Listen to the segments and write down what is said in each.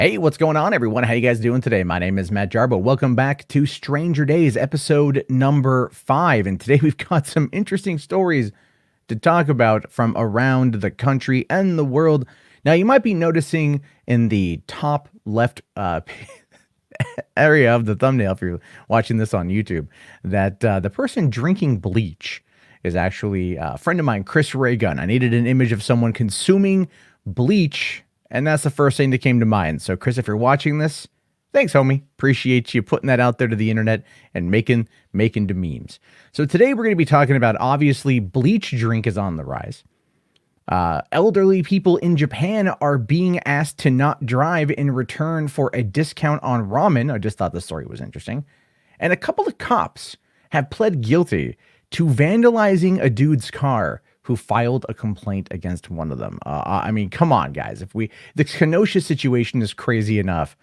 Hey, what's going on, everyone? How you guys doing today? My name is Matt Jarbo. Welcome back to Stranger Days, episode number 5. And today we've got some interesting stories to talk about from around the country and the world. Now, you might be noticing in the top left area of the thumbnail, if you're watching this on YouTube, that the person drinking bleach is actually a friend of mine, Chris Raygun. I needed an image of someone consuming bleach, and that's the first thing that came to mind. So, Chris, if you're watching this, thanks, homie. Appreciate you putting that out there to the internet and making the memes. So today we're going to be talking about, obviously, Bleach Drink is on the rise. Elderly people in Japan are being asked to not drive in return for a discount on ramen. I just thought the story was interesting. And a couple of cops have pled guilty to vandalizing a dude's car who filed a complaint against one of them. I mean, come on, guys. The Kenosha situation is crazy enough.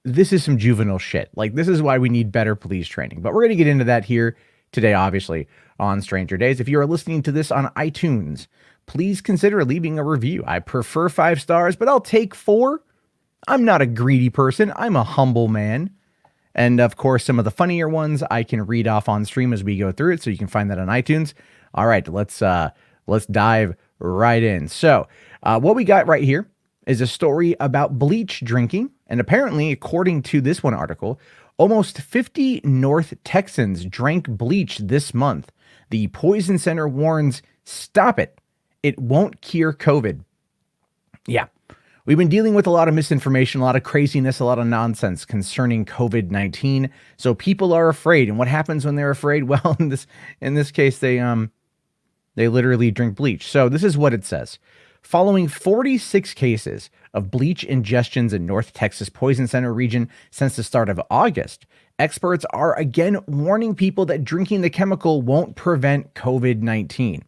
This is some juvenile shit. Like, this is why we need better police training. But we're going to get into that here today, obviously, on Stranger Days. If you are listening to this on iTunes, please consider leaving a review. I prefer 5 stars, but I'll take 4. I'm not a greedy person. I'm a humble man. And, of course, some of the funnier ones I can read off on stream as we go through it, so you can find that on iTunes. All right, let's dive right in. So what we got right here is a story about bleach drinking. And apparently, according to this one article, almost 50 North Texans drank bleach this month. The Poison Center warns, stop it. It won't cure COVID. Yeah. We've been dealing with a lot of misinformation, a lot of craziness, a lot of nonsense concerning COVID-19. So people are afraid. And what happens when they're afraid? Well, in this case, they literally drink bleach. So this is what it says. Following 46 cases of bleach ingestions in North Texas Poison Center region since the start of August, experts are again warning people that drinking the chemical won't prevent COVID-19.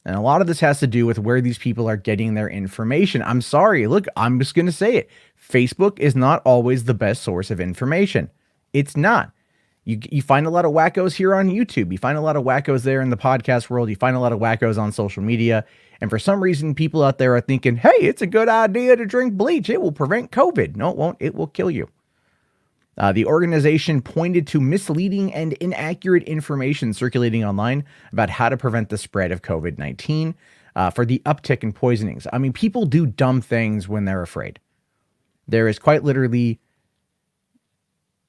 And a lot of this has to do with where these people are getting their information. I'm sorry. Look, I'm just going to say it. Facebook is not always the best source of information. It's not. You find a lot of wackos here on YouTube. You find a lot of wackos there in the podcast world. You find a lot of wackos on social media. And for some reason, people out there are thinking, hey, it's a good idea to drink bleach. It will prevent COVID. No, it won't. It will kill you. The organization pointed to misleading and inaccurate information circulating online about how to prevent the spread of COVID-19 for the uptick in poisonings. I mean, people do dumb things when they're afraid. There is quite literally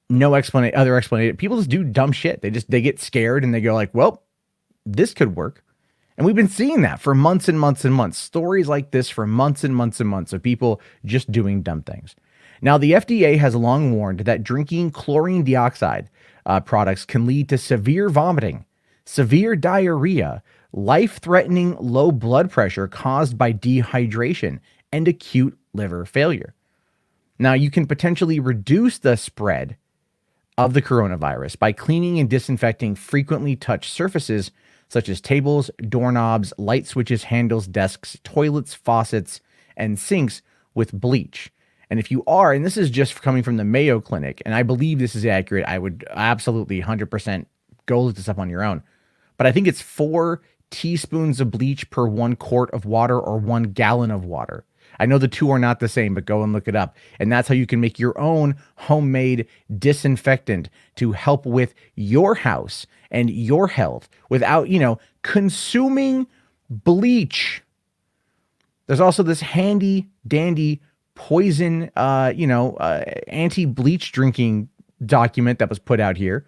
no other explanation. People just do dumb shit. They get scared and they go like, well, this could work. And we've been seeing that for months and months and months. Stories like this for months and months and months of people just doing dumb things. Now, the FDA has long warned that drinking chlorine dioxide products can lead to severe vomiting, severe diarrhea, life-threatening low blood pressure caused by dehydration, and acute liver failure. Now, you can potentially reduce the spread of the coronavirus by cleaning and disinfecting frequently touched surfaces such as tables, doorknobs, light switches, handles, desks, toilets, faucets, and sinks with bleach. And if you are, and this is just coming from the Mayo Clinic, and I believe this is accurate, I would absolutely 100% go look this up on your own. But I think it's 4 teaspoons of bleach per 1 quart of water or 1 gallon of water. I know the two are not the same, but go and look it up. And that's how you can make your own homemade disinfectant to help with your house and your health without, consuming bleach. There's also this handy dandy poison, anti-bleach drinking document that was put out here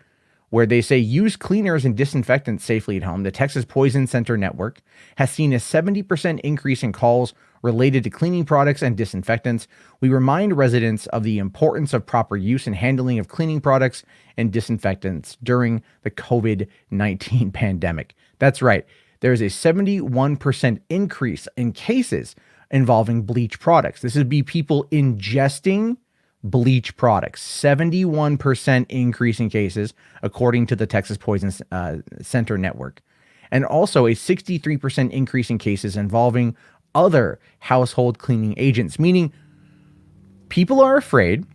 where they say use cleaners and disinfectants safely at home. The Texas Poison Center Network has seen a 70% increase in calls related to cleaning products and disinfectants. We remind residents of the importance of proper use and handling of cleaning products and disinfectants during the COVID-19 pandemic. That's right. There is a 71% increase in cases involving bleach products. This would be people ingesting bleach products. 71% increase in cases, according to the Texas Poison Center Network. And also a 63% increase in cases involving other household cleaning agents, meaning people are afraid,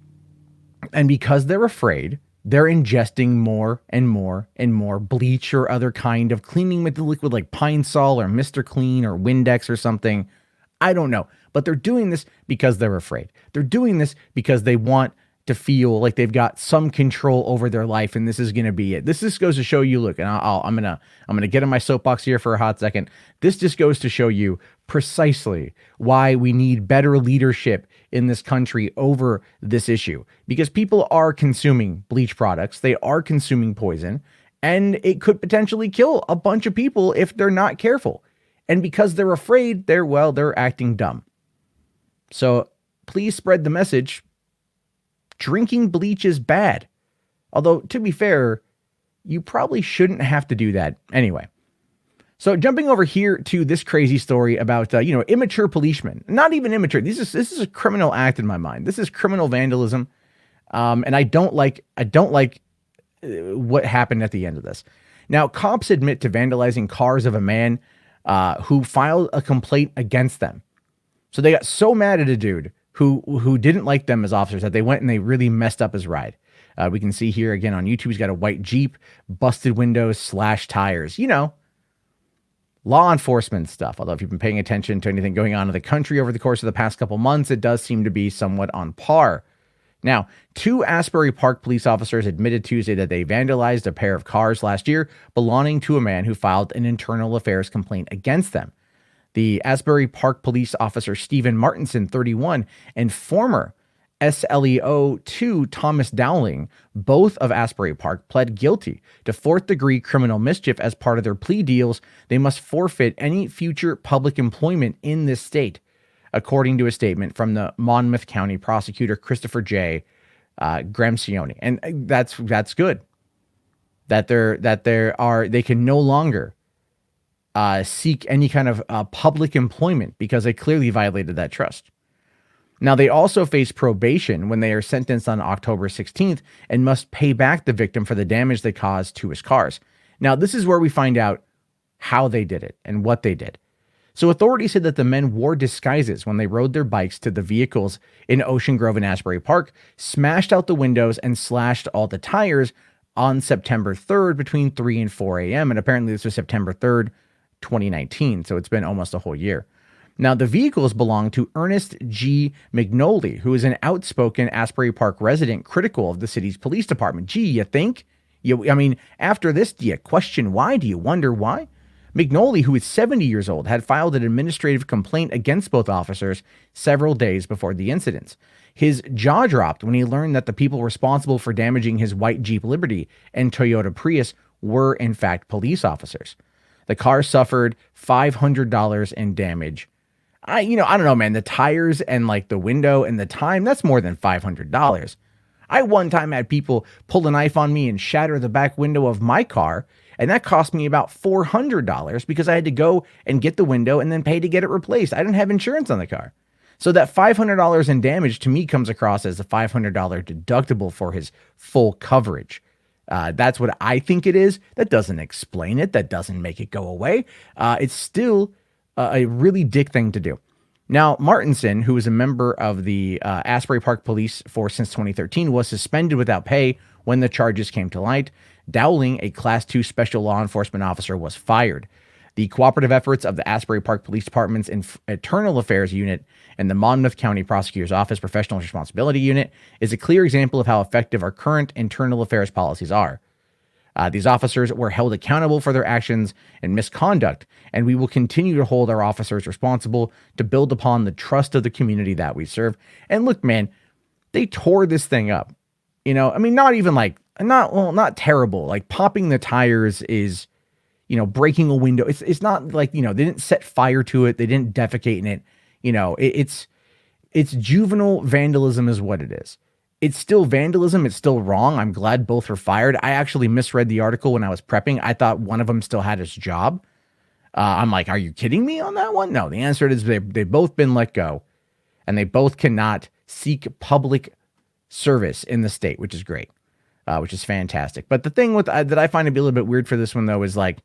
and because they're afraid, they're ingesting more and more and more bleach or other kind of cleaning liquid like Pine Sol or Mr. Clean or Windex or something. I don't know. But they're doing this because they're afraid. They're doing this because they want to feel like they've got some control over their life, and this is going to be it. This just goes to show you, look, and I'm gonna get in my soapbox here for a hot second. This just goes to show you precisely why we need better leadership in this country over this issue, because people are consuming bleach products, they are consuming poison, and it could potentially kill a bunch of people if they're not careful. And because they're afraid, they're acting dumb. So please spread the message. Drinking bleach is bad. Although, to be fair, you probably shouldn't have to do that anyway. So jumping over here to this crazy story about, immature policemen. Not even immature. This is a criminal act in my mind. This is criminal vandalism. And I don't like what happened at the end of this. Now, cops admit to vandalizing cars of a man who filed a complaint against them. So they got so mad at a dude who didn't like them as officers that they went and they really messed up his ride. We can see here again on YouTube, he's got a white Jeep, busted windows, slashed tires, law enforcement stuff. Although if you've been paying attention to anything going on in the country over the course of the past couple months, it does seem to be somewhat on par. Now, 2 Asbury Park police officers admitted Tuesday that they vandalized a pair of cars last year belonging to a man who filed an internal affairs complaint against them. The Asbury Park police officer Stephen Martinson, 31, and former SLEO 2 Thomas Dowling, both of Asbury Park, pled guilty to 4th-degree criminal mischief. As part of their plea deals, they must forfeit any future public employment in this state, according to a statement from the Monmouth County prosecutor Christopher J. Gramcioni. And that's good. They can no longer seek any kind of public employment because they clearly violated that trust. Now, they also face probation when they are sentenced on October 16th and must pay back the victim for the damage they caused to his cars. Now, this is where we find out how they did it and what they did. So authorities said that the men wore disguises when they rode their bikes to the vehicles in Ocean Grove and Asbury Park, smashed out the windows, and slashed all the tires on September 3rd between 3 and 4 a.m. And apparently this was September 3rd, 2019. So it's been almost a whole year. Now, the vehicles belong to Ernest G. McNolly, who is an outspoken Asbury Park resident critical of the city's police department. Gee, you think? After this, do you question why? Do you wonder why? McNolly, who is 70 years old, had filed an administrative complaint against both officers several days before the incidents. His jaw dropped when he learned that the people responsible for damaging his white Jeep Liberty and Toyota Prius were, in fact, police officers. The car suffered $500 in damage. I don't know, man. The tires and like the window and the time, that's more than $500. I one time had people pull a knife on me and shatter the back window of my car, and that cost me about $400 because I had to go and get the window and then pay to get it replaced. I didn't have insurance on the car. So that $500 in damage to me comes across as a $500 deductible for his full coverage. That's what I think it is. That doesn't explain it. That doesn't make it go away. It's still a really dick thing to do. Now, Martinson, who was a member of the Asbury Park Police Force since 2013, was suspended without pay when the charges came to light. Dowling, a Class 2 special law enforcement officer, was fired. The cooperative efforts of the Asbury Park Police Department's Internal Affairs Unit and the Monmouth County Prosecutor's Office Professional Responsibility Unit is a clear example of how effective our current internal affairs policies are. These officers were held accountable for their actions and misconduct, and we will continue to hold our officers responsible to build upon the trust of the community that we serve. And look, man, they tore this thing up. Not even like, not terrible. Like popping the tires is, breaking a window. It's not like, they didn't set fire to it. They didn't defecate in it. It's juvenile vandalism is what it is. It's still vandalism. It's still wrong. I'm glad both were fired. I actually misread the article when I was prepping. I thought one of them still had his job. I'm like, are you kidding me on that one? No, the answer is they've both been let go, and they both cannot seek public service in the state, which is great, which is fantastic. But the thing with that I find to be a little bit weird for this one, though, is like,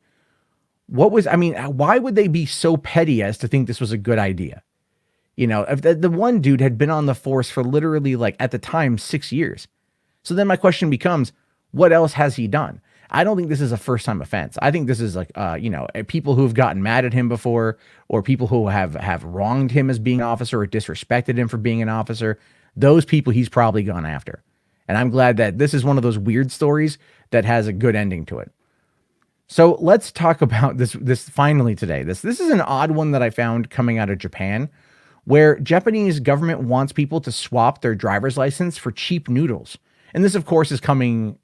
why would they be so petty as to think this was a good idea? If the one dude had been on the force for literally, like, at the time, 6 years. So then my question becomes, what else has he done? I don't think this is a first time offense. I think this is like, people who have gotten mad at him before, or people who have wronged him as being an officer or disrespected him for being an officer. Those people he's probably gone after. And I'm glad that this is one of those weird stories that has a good ending to it. So let's talk about this finally today. This is an odd one that I found coming out of Japan, where Japanese government wants people to swap their driver's license for cheap noodles. And this, of course, is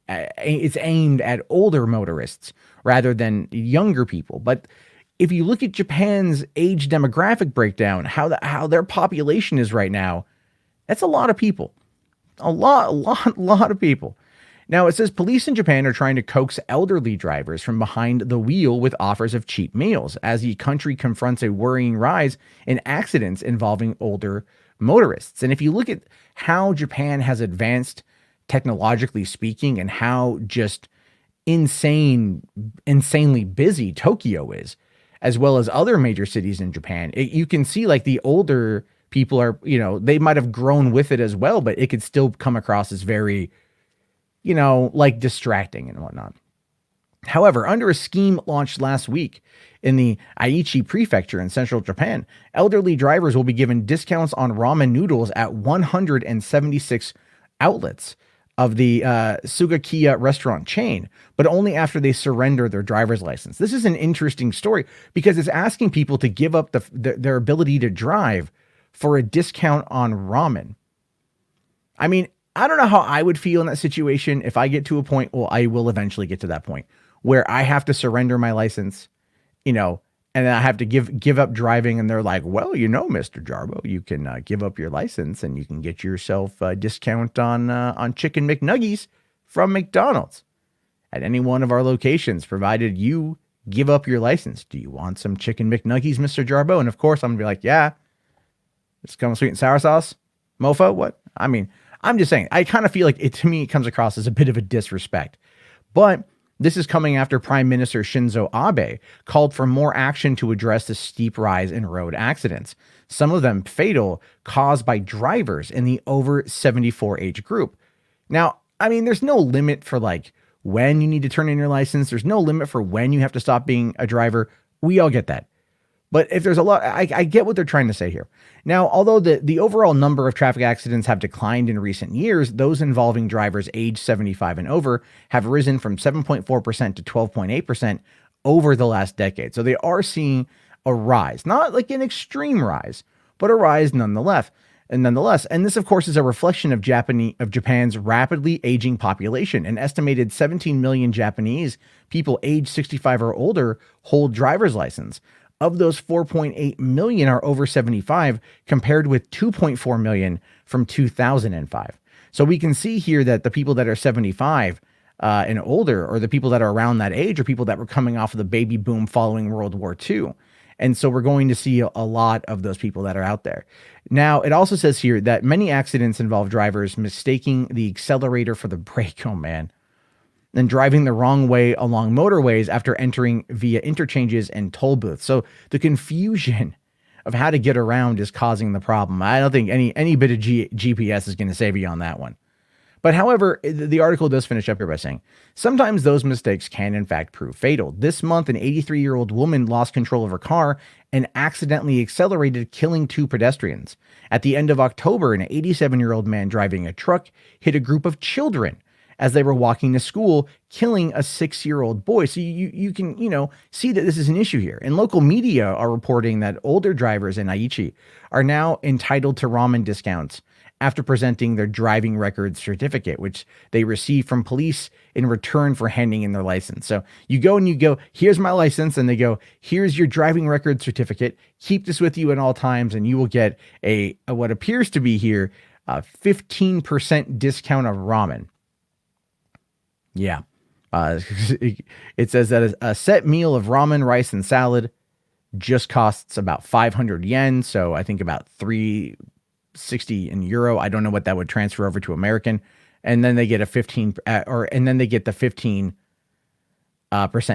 it's aimed at older motorists rather than younger people. But if you look at Japan's age demographic breakdown, how their population is right now, that's a lot of people. A lot of people. Now, it says police in Japan are trying to coax elderly drivers from behind the wheel with offers of cheap meals as the country confronts a worrying rise in accidents involving older motorists. And if you look at how Japan has advanced technologically speaking and how just insanely busy Tokyo is, as well as other major cities in Japan, you can see like the older people are, they might have grown with it as well, but it could still come across as very, like distracting and whatnot. However, under a scheme launched last week in the Aichi prefecture in central Japan, elderly drivers will be given discounts on ramen noodles at 176 outlets of the Sugakiya restaurant chain, but only after they surrender their driver's license. This is an interesting story because it's asking people to give up their ability to drive for a discount on ramen. I mean, I don't know how I would feel in that situation if I get to a point, well, I will eventually get to that point where I have to surrender my license, and then I have to give up driving, and they're like, well, Mr. Jarbo, you can give up your license and you can get yourself a discount on Chicken McNuggies from McDonald's at any one of our locations, provided you give up your license. Do you want some Chicken McNuggies, Mr. Jarbo? And of course, I'm gonna be like, yeah. It's come with sweet and sour sauce, mofo. What? I mean, I'm just saying, I kind of feel like to me, it comes across as a bit of a disrespect. But this is coming after Prime Minister Shinzo Abe called for more action to address the steep rise in road accidents, some of them fatal, caused by drivers in the over 74 age group. Now, I mean, there's no limit for like when you need to turn in your license. There's no limit for when you have to stop being a driver. We all get that. But if there's a lot, I get what they're trying to say here. Now, although the overall number of traffic accidents have declined in recent years, those involving drivers age 75 and over have risen from 7.4% to 12.8% over the last decade. So they are seeing a rise, not like an extreme rise, but a rise nonetheless. And this, of course, is a reflection of Japan's rapidly aging population. An estimated 17 million Japanese people aged 65 or older hold driver's license. Of those, 4.8 million are over 75, compared with 2.4 million from 2005. So we can see here that the people that are 75 and older, or the people that are around that age, are people that were coming off of the baby boom following World War II. And so we're going to see a lot of those people that are out there. Now, it also says here that many accidents involve drivers mistaking the accelerator for the brake. Oh, man. And driving the wrong way along motorways after entering via interchanges and toll booths. So the confusion of how to get around is causing the problem. I don't think any bit of GPS is going to save you on that one. But however, the article does finish up here by saying, sometimes those mistakes can in fact prove fatal. This month, an 83-year-old woman lost control of her car and accidentally accelerated, killing 2 pedestrians. At the end of October, an 87-year-old man driving a truck hit a group of children as they were walking to school, killing a 6-year-old boy. So you can, see that this is an issue here. And local media are reporting that older drivers in Aichi are now entitled to ramen discounts after presenting their driving record certificate, which they receive from police in return for handing in their license. So you go, here's my license. And they go, here's your driving record certificate. Keep this with you at all times. And you will get a what appears to be here, a 15% discount of ramen. Yeah. It says that a set meal of ramen, rice, and salad just costs about 500 yen. So I think about 360 in euro. I don't know what that would transfer over to American. And then they get the 15%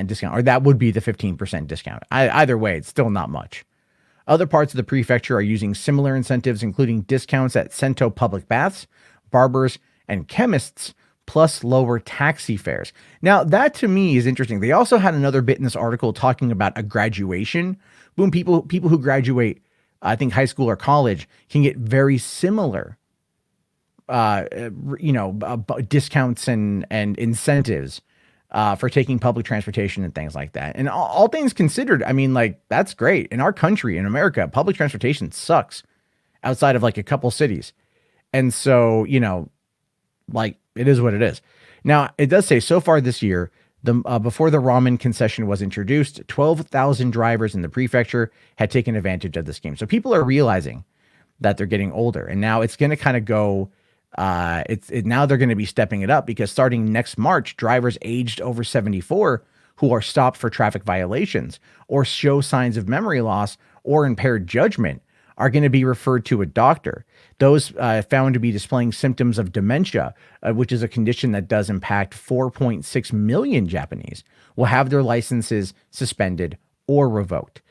discount, or that would be the 15% discount. Either way, it's still not much. Other parts of the prefecture are using similar incentives, including discounts at Sento public baths, barbers, and chemists, plus lower taxi fares. Now, that to me is interesting. They also had another bit in this article talking about a graduation. Boom, people who graduate, I think high school or college, can get very similar discounts and incentives for taking public transportation and things like that. And all things considered, I mean, like, that's great. In our country, in America, public transportation sucks outside of like a couple cities. And so, like, it is what it is. Now, it does say so far this year, before the ramen concession was introduced, 12,000 drivers in the prefecture had taken advantage of the scheme. So people are realizing that they're getting older, and now it's going to kind of go. Now they're going to be stepping it up, because starting next March, drivers aged over 74 who are stopped for traffic violations or show signs of memory loss or impaired judgment are going to be referred to a doctor. Those found to be displaying symptoms of dementia, which is a condition that does impact 4.6 million Japanese, will have their licenses suspended or revoked.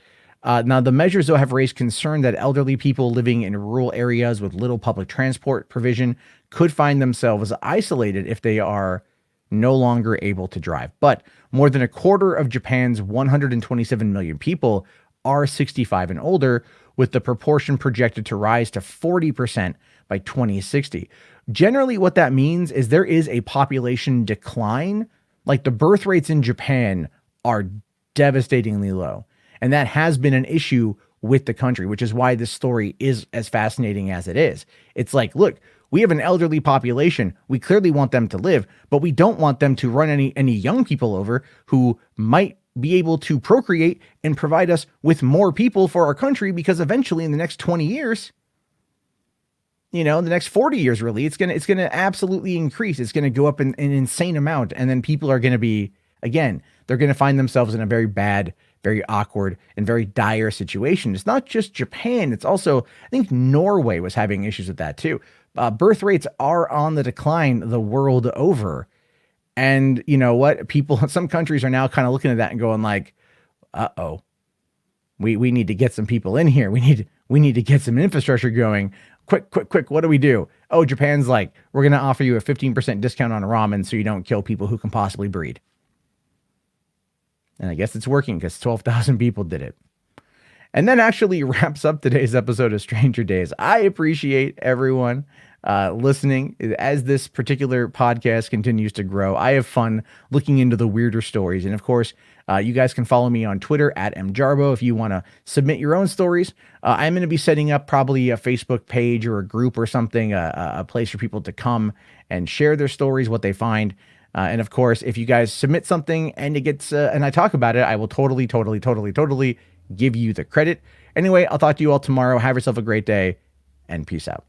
Now, the measures, though, have raised concern that elderly people living in rural areas with little public transport provision could find themselves isolated if they are no longer able to drive. But more than a quarter of Japan's 127 million people are 65 and older, with the proportion projected to rise to 40% by 2060. Generally, what that means is there is a population decline. Like, the birth rates in Japan are devastatingly low. And that has been an issue with the country, which is why this story is as fascinating as it is. It's like, look, we have an elderly population. We clearly want them to live, but we don't want them to run any young people over who might be able to procreate and provide us with more people for our country, because eventually in the next 20 years, the next 40 years, really, it's going to absolutely increase. It's going to go up in an insane amount. And then people are going to be, again, they're going to find themselves in a very bad, very awkward, and very dire situation. It's not just Japan. It's also, I think Norway was having issues with that too. Birth rates are on the decline the world over. And you know what? Some countries are now kind of looking at that and going like, we need to get some people in here. We need to get some infrastructure going. Quick. What do we do? Oh, Japan's like, we're going to offer you a 15% discount on ramen so you don't kill people who can possibly breed. And I guess it's working, because 12,000 people did it. And that actually wraps up today's episode of Stranger Days. I appreciate everyone listening as this particular podcast continues to grow. I have fun looking into the weirder stories. And of course, you guys can follow me on Twitter at mjarbo if you want to submit your own stories. I'm going to be setting up probably a Facebook page or a group or something, a place for people to come and share their stories, what they find. And of course, if you guys submit something and it gets, and I talk about it, I will totally give you the credit. Anyway, I'll talk to you all tomorrow. Have yourself a great day, and peace out.